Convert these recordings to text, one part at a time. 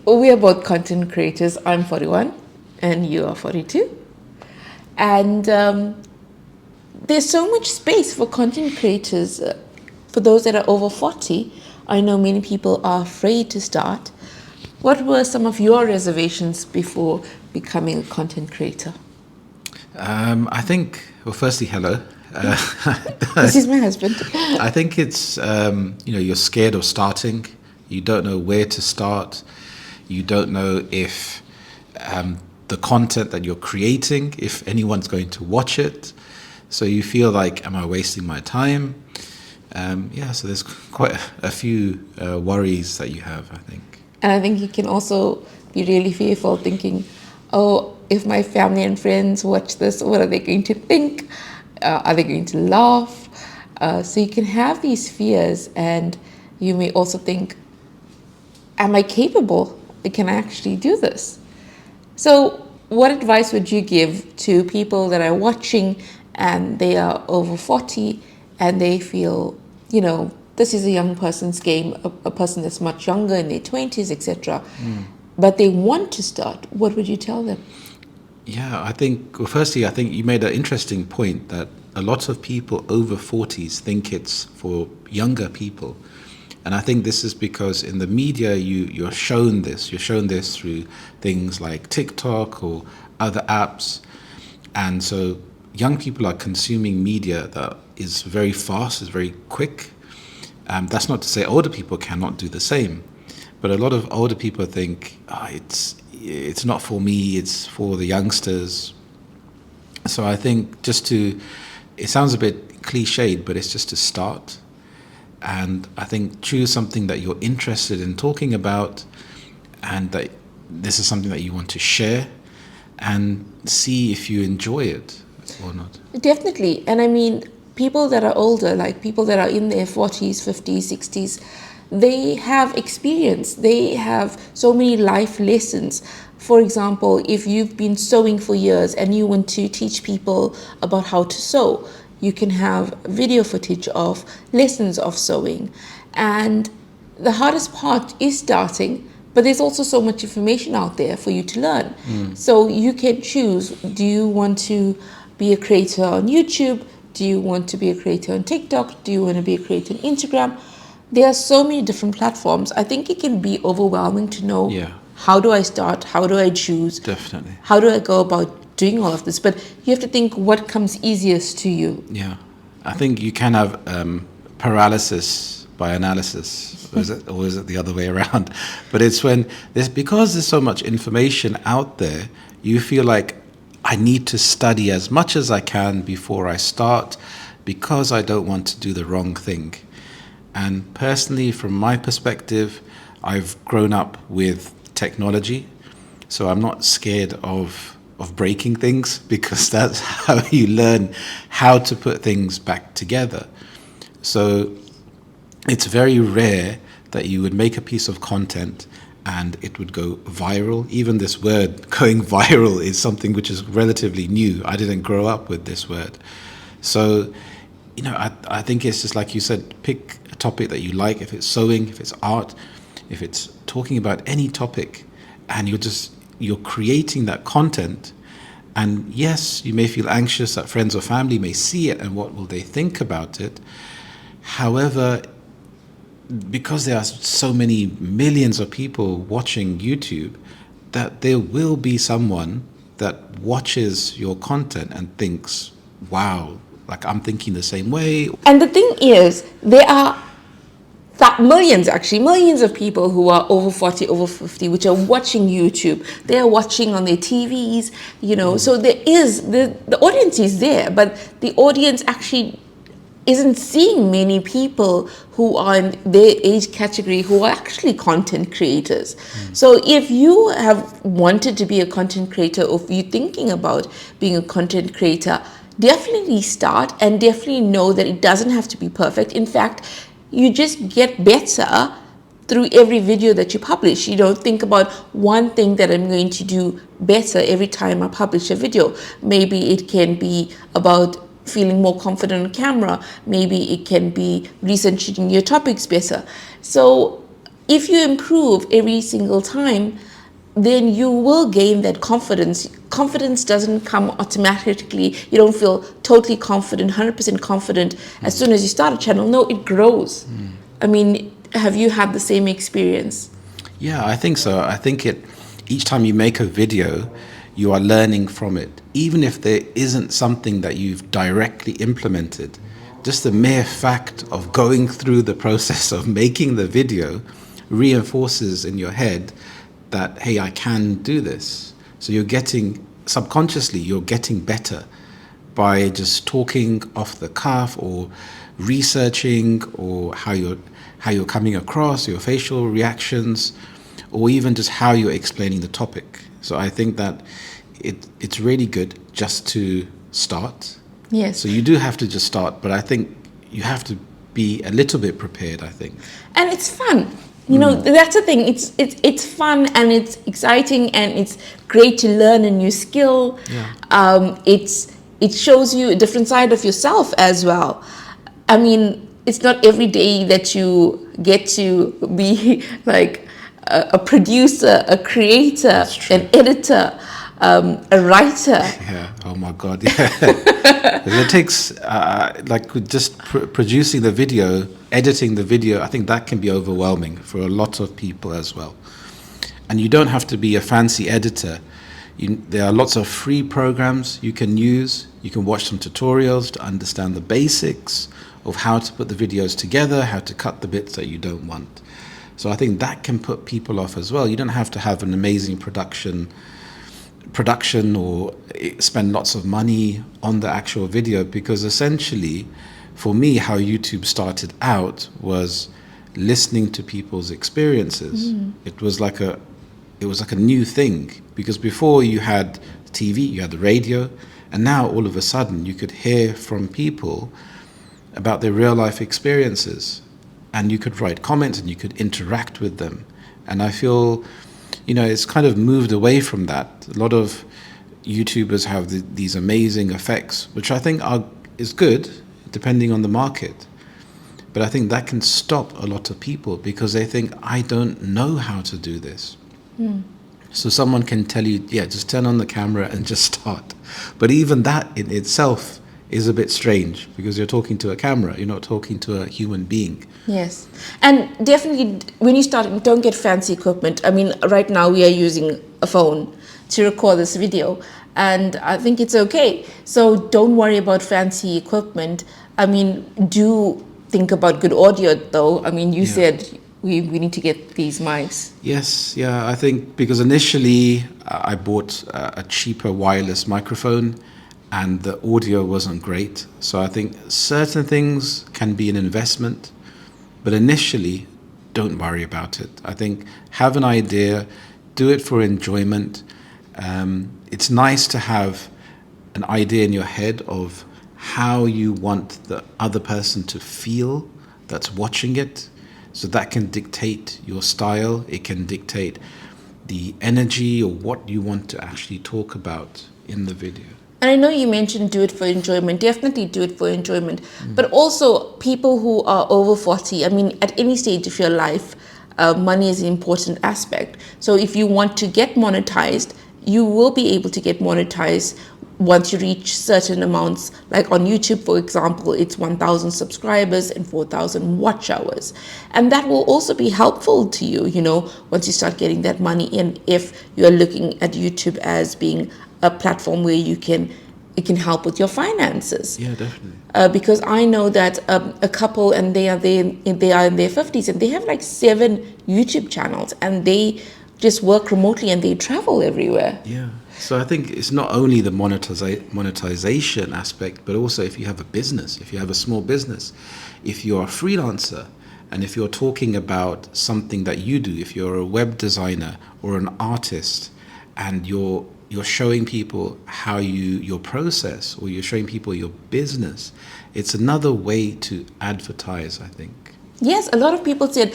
we are both content creators. I'm 41 and you are 42. And there's so much space for content creators. For those that are over 40, I know many people are afraid to start. What were some of your reservations before becoming a content creator? I think, well, firstly, hello. This is my husband. I think it's, you're scared of starting. You don't know where to start. You don't know if the content that you're creating, if anyone's going to watch it. So you feel like, am I wasting my time? So there's quite a few worries that you have, I think. And I think you can also be really fearful thinking, oh, if my family and friends watch this, what are they going to think? Are they going to laugh? So you can have these fears, and you may also think, am I capable? Can I actually do this? So what advice would you give to people that are watching and they are over 40 and they feel, this is a young person's game, a person that's much younger in their 20s, etc. But they want to start? What would you tell them? Yeah, I think you made an interesting point that a lot of people over 40s think it's for younger people. And I think this is because in the media, you're shown this through things like TikTok or other apps. And so young people are consuming media that is very fast, is very quick. That's not to say older people cannot do the same. But a lot of older people think, it's not for me, it's for the youngsters. So I think it sounds a bit cliched, but it's just to start. And I think choose something that you're interested in talking about, and that this is something that you want to share, and see if you enjoy it or not. Definitely. And I mean, people that are older, like people that are in their 40s, 50s, 60s, they have experience. They have so many life lessons. For example, if you've been sewing for years and you want to teach people about how to sew, you can have video footage of lessons of sewing. And the hardest part is starting, but there's also so much information out there for you to learn. So you can choose, do you want to be a creator on YouTube? Do you want to be a creator on TikTok? Do you want to be a creator on Instagram? There are so many different platforms. I think it can be overwhelming to know, how do I start? How do I choose? Definitely. How do I go about doing all of this? But you have to think what comes easiest to you. Yeah. I think you can have paralysis by analysis, or is it the other way around? But it's because there's so much information out there, you feel like I need to study as much as I can before I start, because I don't want to do the wrong thing. And personally, from my perspective, I've grown up with technology, so I'm not scared of breaking things, because that's how you learn how to put things back together. So it's very rare that you would make a piece of content and it would go viral. Even this word going viral is something which is relatively new. I didn't grow up with this word. So, I think it's just like you said, pick a topic that you like, if it's sewing, if it's art, if it's talking about any topic, and you're creating that content. And yes, you may feel anxious that friends or family may see it and what will they think about it. However, because there are so many millions of people watching YouTube, that there will be someone that watches your content and thinks, wow, like I'm thinking the same way. And the thing is, there are millions of people who are over 40, over 50, which are watching YouTube. They are watching on their TVs, so there is, the audience is there, but the audience actually isn't seeing many people who are in their age category who are actually content creators. So if you have wanted to be a content creator, or if you're thinking about being a content creator, definitely start, and definitely know that it doesn't have to be perfect. In fact, you just get better through every video that you publish. You don't think about one thing that I'm going to do better every time I publish a video. Maybe it can be about feeling more confident on camera. Maybe it can be researching your topics better. So if you improve every single time, then you will gain that confidence. Confidence doesn't come automatically. You don't feel totally confident, 100% confident as soon as you start a channel. No, it grows. I mean, have you had the same experience? Yeah, I think so. I think each time you make a video, you are learning from it. Even if there isn't something that you've directly implemented, just the mere fact of going through the process of making the video reinforces in your head that, hey, I can do this. So subconsciously, you're getting better by just talking off the cuff or researching, or how you're coming across, your facial reactions, or even just how you're explaining the topic. So I think that it's really good just to start. Yes. So you do have to just start, but I think you have to be a little bit prepared, I think. And it's fun. You know, that's the thing. It's fun and it's exciting and it's great to learn a new skill. Yeah. It shows you a different side of yourself as well. I mean, it's not every day that you get to be like a producer, a creator, an editor, a writer. Yeah. Oh my God. Yeah. It takes like just producing the video, editing the video. I think that can be overwhelming for a lot of people as well. And you don't have to be a fancy editor. There are lots of free programs you can use. You can watch some tutorials to understand the basics of how to put the videos together, how to cut the bits that you don't want. So I think that can put people off as well. You don't have to have an amazing production or spend lots of money on the actual video, because essentially, for me, how YouTube started out was listening to people's experiences. It was like a new thing, because before you had TV, you had the radio, and now all of a sudden you could hear from people about their real life experiences, and you could write comments and you could interact with them. And I feel, it's kind of moved away from that. A lot of YouTubers have these amazing effects, which I think is good, depending on the market. But I think that can stop a lot of people, because they think, I don't know how to do this. So someone can tell you, yeah, just turn on the camera and just start. But even that in itself is a bit strange, because you're talking to a camera, you're not talking to a human being. Yes. And definitely, when you start, don't get fancy equipment. I mean, right now we are using a phone to record this video, and I think it's okay. So don't worry about fancy equipment. I mean, do think about good audio, though. I mean, you said we need to get these mics. Yes, yeah, I think because initially I bought a cheaper wireless microphone, and the audio wasn't great. So I think certain things can be an investment, but initially, don't worry about it. I think have an idea, do it for enjoyment. It's nice to have an idea in your head of how you want the other person to feel that's watching it. So that can dictate your style. It can dictate the energy or what you want to actually talk about in the video. And I know you mentioned do it for enjoyment. Definitely do it for enjoyment. But also people who are over 40, I mean, at any stage of your life, money is an important aspect. So if you want to get monetized, you will be able to get monetized once you reach certain amounts. Like on YouTube, for example, it's 1,000 subscribers and 4,000 watch hours. And that will also be helpful to you, once you start getting that money in, if you're looking at YouTube as being a platform where it can help with your finances. Yeah, definitely. Because I know that a couple, and they are in their 50s, and they have like 7 YouTube channels, and they just work remotely and they travel everywhere. Yeah. So I think it's not only the monetization aspect, but also if you have a business, if you have a small business, if you're a freelancer, and if you're talking about something that you do, if you're a web designer or an artist, and you're showing people how your process, or you're showing people your business, it's another way to advertise, I think. Yes, a lot of people said,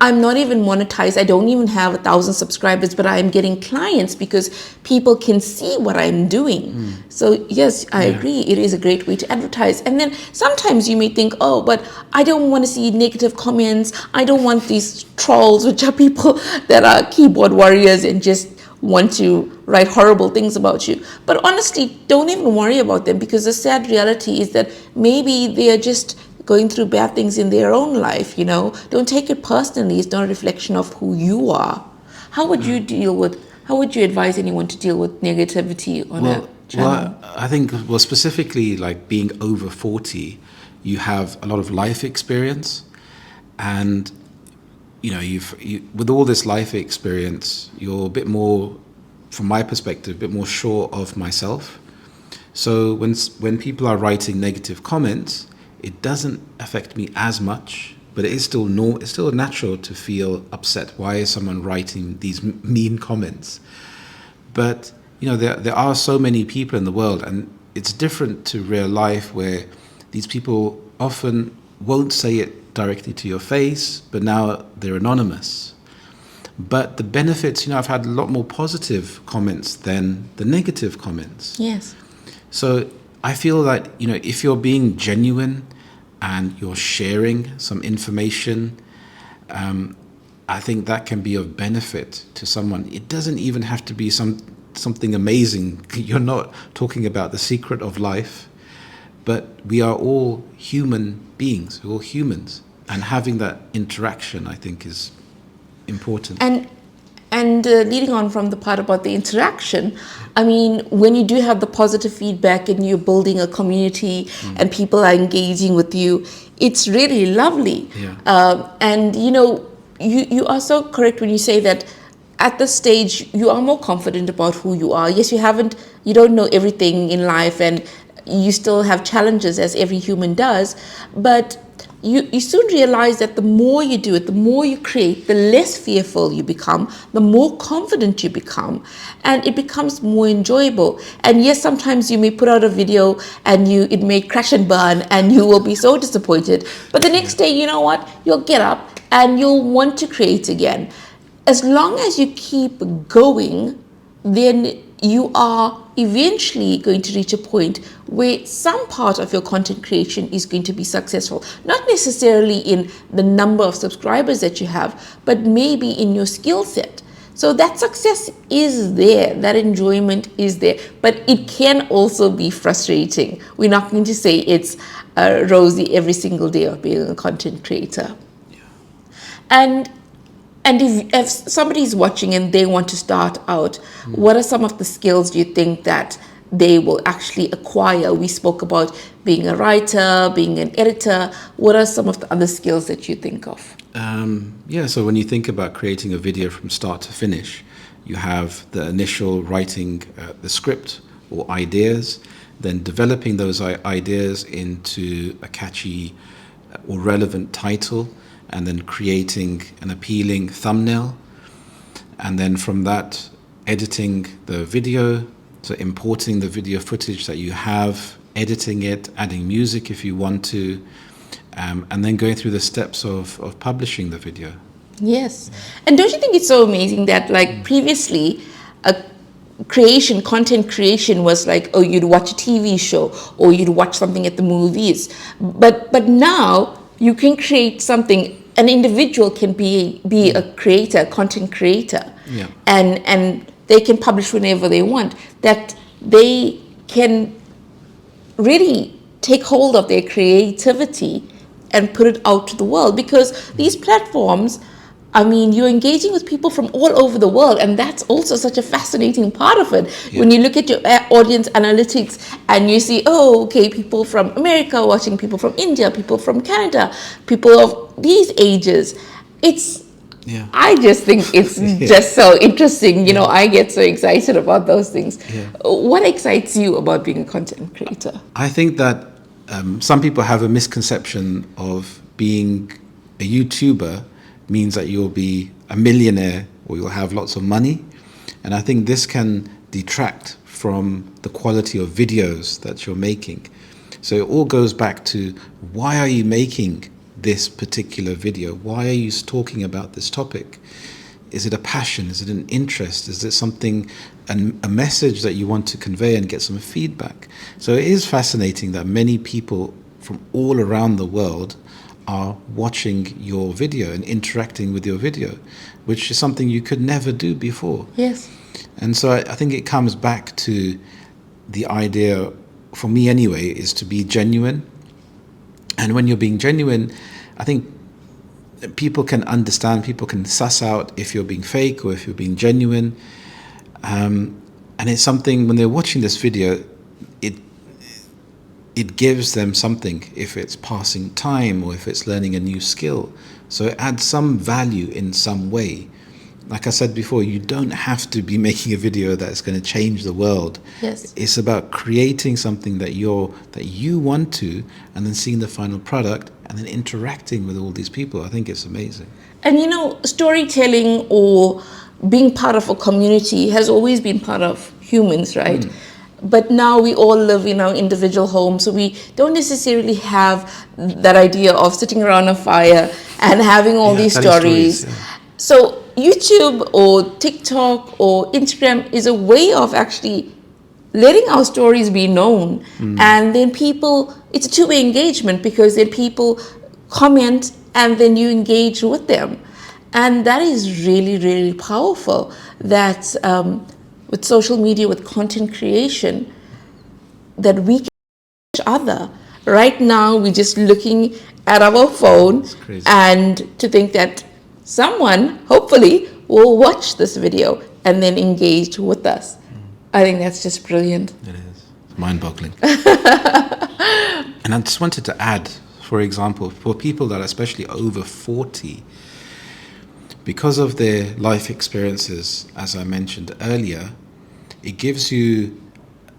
I'm not even monetized. I don't even have 1,000 subscribers, but I'm getting clients because people can see what I'm doing. So yes, I agree. It is a great way to advertise. And then sometimes you may think, oh, but I don't want to see negative comments. I don't want these trolls, which are people that are keyboard warriors and just want to write horrible things about you. But honestly, don't even worry about them, because the sad reality is that maybe they are just going through bad things in their own life, you know. Don't take it personally. It's not a reflection of who you are. How would you advise anyone to deal with negativity on a channel? Well, I think, specifically like being over 40, you have a lot of life experience, and with all this life experience, you're a bit more, from my perspective, a bit more sure of myself. So when people are writing negative comments, it doesn't affect me as much, but it is still it's still natural to feel upset. Why is someone writing these mean comments? But there are so many people in the world, and it's different to real life, where these people often won't say it directly to your face, but now they're anonymous. But the benefits, I've had a lot more positive comments than the negative comments. Yes. So I feel that, if you're being genuine and you're sharing some information, I think that can be of benefit to someone. It doesn't even have to be something amazing. You're not talking about the secret of life, but we are all human beings. We're all humans, and having that interaction, I think, is important. And leading on from the part about the interaction, I mean, when you do have the positive feedback and you're building a community and people are engaging with you, it's really lovely. Yeah. And you are so correct when you say that at this stage you are more confident about who you are. Yes, you don't know everything in life, and you still have challenges, as every human does, but you soon realize that the more you do it, the more you create, the less fearful you become, the more confident you become, and it becomes more enjoyable. And yes, sometimes you may put out a video and it may crash and burn, and you will be so disappointed. But the next day, you know what? You'll get up and you'll want to create again. As long as you keep going, then you are eventually going to reach a point where some part of your content creation is going to be successful. Not necessarily in the number of subscribers that you have, but maybe in your skill set. So that success is there, that enjoyment is there, but it can also be frustrating. We're not going to say it's rosy every single day of being a content creator. Yeah. And if somebody's watching and they want to start out, what are some of the skills do you think that they will actually acquire? We spoke about being a writer, being an editor. What are some of the other skills that you think of? So when you think about creating a video from start to finish, you have the initial writing the script or ideas, then developing those ideas into a catchy or relevant title, and then creating an appealing thumbnail, and then from that editing the video, so importing the video footage that you have, editing it, adding music if you want to, and then going through the steps of publishing the video. Yes. And don't you think it's so amazing that, like, previously content creation was like, oh, you'd watch a TV show or you'd watch something at the movies, but now you can create something. An individual can be a creator, a content creator, and they can publish whenever they want. That they can really take hold of their creativity and put it out to the world, because these platforms, I mean, you're engaging with people from all over the world, and that's also such a fascinating part of it. Yeah. When you look at your audience analytics and you see, oh, okay, people from America watching, people from India, people from Canada, people of these ages. I just think it's just so interesting. I get so excited about those things. Yeah. What excites you about being a content creator? I think that some people have a misconception of being a YouTuber means that you'll be a millionaire or you'll have lots of money. And I think this can detract from the quality of videos that you're making. So it all goes back to, why are you making this particular video? Why are you talking about this topic? Is it a passion? Is it an interest? Is it something, a message that you want to convey and get some feedback? So it is fascinating that many people from all around the world are watching your video and interacting with your video, which is something you could never do before. Yes. And so I think it comes back to the idea, for me anyway, is to be genuine. And when you're being genuine, I think people can understand, people can suss out if you're being fake or if you're being genuine. And it's something, when they're watching this video, it gives them something, if it's passing time or if it's learning a new skill. So it adds some value in some way. Like I said before, you don't have to be making a video that's going to change the world. Yes. It's about creating something that you want to, and then seeing the final product and then interacting with all these people. I think it's amazing. And storytelling or being part of a community has always been part of humans, right? But now we all live in our individual homes, so we don't necessarily have that idea of sitting around a fire and having all these stories. So YouTube or TikTok or Instagram is a way of actually letting our stories be known. And then it's a two-way engagement, because then people comment and then you engage with them. And that is really, really powerful, that with social media, with content creation, that we can each other. Right now, we're just looking at our phone and to think that someone, hopefully, will watch this video and then engage with us. I think that's just brilliant. It is. It's mind-boggling. And I just wanted to add, for example, for people that are especially over 40, because of their life experiences, as I mentioned earlier, it gives you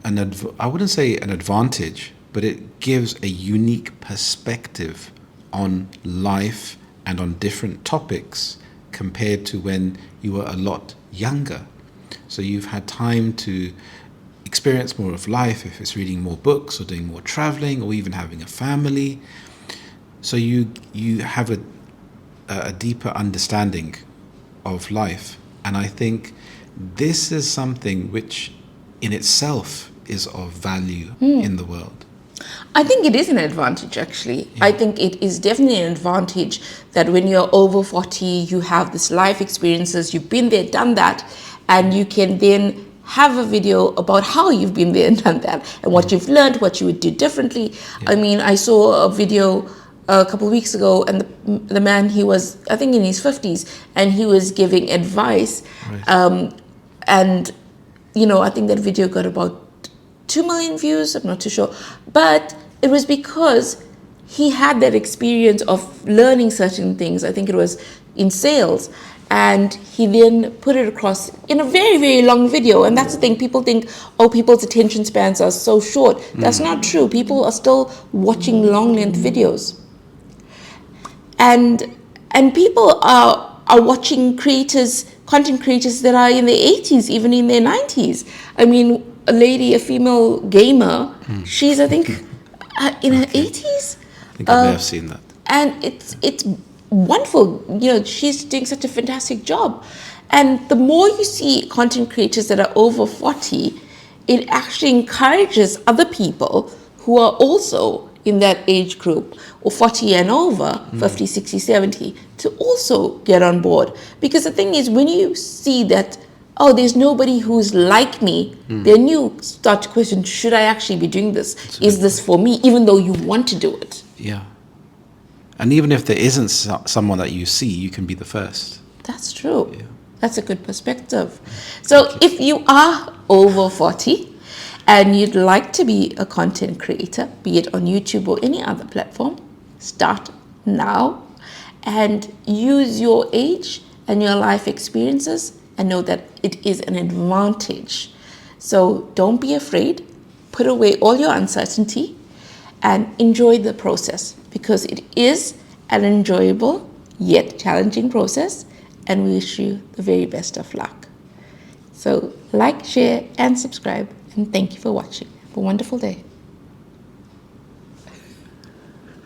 I wouldn't say an advantage, but it gives a unique perspective on life and on different topics compared to when you were a lot younger. So you've had time to experience more of life, if it's reading more books or doing more traveling or even having a family. So you have a deeper understanding of life. And I think this is something which in itself is of value in the world. I think it is an advantage, actually. Yeah. I think it is definitely an advantage that when you're over 40, you have this life experiences, you've been there, done that, and you can then have a video about how you've been there and done that, and what you've learned, what you would do differently. Yeah. I mean, I saw a video a couple of weeks ago, and the man, he was, I think, in his 50s, and he was giving advice. Right. And, I think that video got about 2 million views, I'm not too sure. But it was because he had that experience of learning certain things. I think it was in sales. And he then put it across in a very, very long video. And that's the thing. People think, people's attention spans are so short. That's not true. People are still watching long-length videos. And people are watching content creators that are in their 80s, even in their 90s. I mean, a female gamer, she's, I think, in her 80s. I think I may have seen that. And it's wonderful. She's doing such a fantastic job. And the more you see content creators that are over 40, it actually encourages other people who are also in that age group, or 40 and over, 50, 60, 70, to also get on board. Because the thing is, when you see that, there's nobody who's like me, then you start to question, should I actually be doing this? Is this for me? Even though you want to do it. Yeah. And even if there isn't someone that you see, you can be the first. That's true. Yeah. That's a good perspective. So if you are over 40 and you'd like to be a content creator, be it on YouTube or any other platform, start now and use your age and your life experiences, and know that it is an advantage. So don't be afraid. Put away all your uncertainty and enjoy the process, because it is an enjoyable yet challenging process, and we wish you the very best of luck. So like, share, and subscribe, and thank you for watching. Have a wonderful day.